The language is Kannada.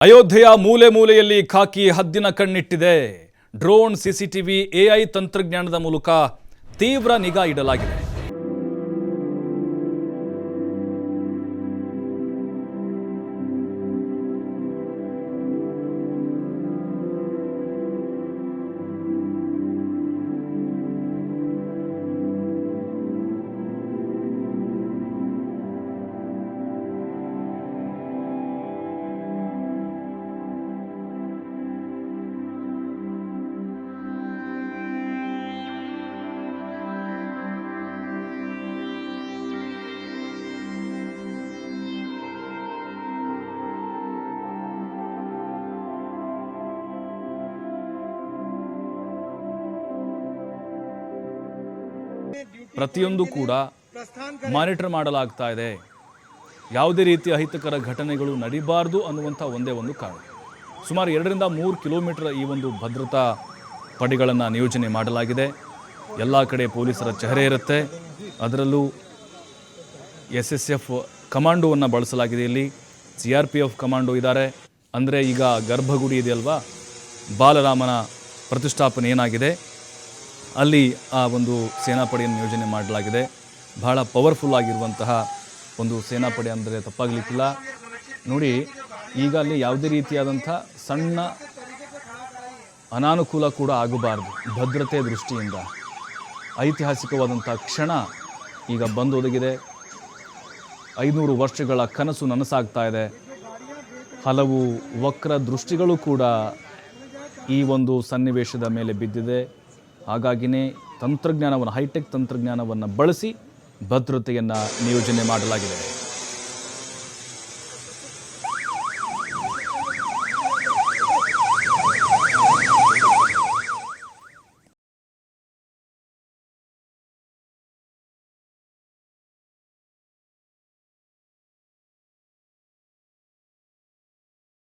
ಅಯೋಧ್ಯೆಯ ಮೂಲೆ ಮೂಲೆಯಲ್ಲಿ ಖಾಕಿ ಹದ್ದಿನ ಕಣ್ಣಿಟ್ಟಿದೆ. ಡ್ರೋನ್, ಸಿಸಿಟಿವಿ, ಎಐ ತಂತ್ರಜ್ಞಾನದ ಮೂಲಕ ತೀವ್ರ ನಿಗಾ ಇಡಲಾಗಿದೆ. ಪ್ರತಿಯೊಂದು ಕೂಡ ಮಾನಿಟರ್ ಮಾಡಲಾಗ್ತಾ ಇದೆ. ಯಾವುದೇ ರೀತಿಯ ಅಹಿತಕರ ಘಟನೆಗಳು ನಡೀಬಾರದು ಅನ್ನುವಂಥ ಒಂದೇ ಒಂದು ಕಾರಣ. ಸುಮಾರು 2 ರಿಂದ 3 ಕಿಲೋಮೀಟರ್ ಈ ಒಂದು ಭದ್ರತಾ ಪಡೆಗಳನ್ನು ನಿಯೋಜನೆ ಮಾಡಲಾಗಿದೆ. ಎಲ್ಲ ಕಡೆ ಪೊಲೀಸರ ಚೆಹರೆ ಇರುತ್ತೆ. ಅದರಲ್ಲೂ SSF ಕಮಾಂಡೋವನ್ನು ಬಳಸಲಾಗಿದೆ. ಇಲ್ಲಿ CRPF ಕಮಾಂಡೋ ಇದ್ದಾರೆ. ಅಂದರೆ ಈಗ ಗರ್ಭಗುಡಿ ಇದೆಯಲ್ವಾ, ಬಾಲರಾಮನ ಪ್ರತಿಷ್ಠಾಪನೆ ಏನಾಗಿದೆ ಅಲ್ಲಿ ಆ ಒಂದು ಸೇನಾಪಡೆಯನ್ನು ನಿಯೋಜನೆ ಮಾಡಲಾಗಿದೆ. ಬಹಳ ಪವರ್ಫುಲ್ ಆಗಿರುವಂತಹ ಒಂದು ಸೇನಾಪಡೆ ಅಂದರೆ ತಪ್ಪಾಗಲಿಕ್ಕಿಲ್ಲ. ನೋಡಿ, ಈಗ ಅಲ್ಲಿ ಯಾವುದೇ ರೀತಿಯಾದಂಥ ಸಣ್ಣ ಅನಾನುಕೂಲ ಕೂಡ ಆಗಬಾರ್ದು. ಭದ್ರತೆ ದೃಷ್ಟಿಯಿಂದ ಐತಿಹಾಸಿಕವಾದಂಥ ಕ್ಷಣ ಈಗ ಬಂದೊದಗಿದೆ. 500 ವರ್ಷಗಳ ಕನಸು ನನಸಾಗ್ತಾ ಇದೆ. ಹಲವು ವಕ್ರ ದೃಷ್ಟಿಗಳು ಕೂಡ ಈ ಒಂದು ಸನ್ನಿವೇಶದ ಮೇಲೆ ಬಿದ್ದಿದೆ. ಹಾಗಾಗಿಯೇ ತಂತ್ರಜ್ಞಾನವನ್ನು, ಹೈಟೆಕ್ ತಂತ್ರಜ್ಞಾನವನ್ನು ಬಳಸಿ ಭದ್ರತೆಯನ್ನು ನಿಯೋಜನೆ ಮಾಡಲಾಗಿದೆ.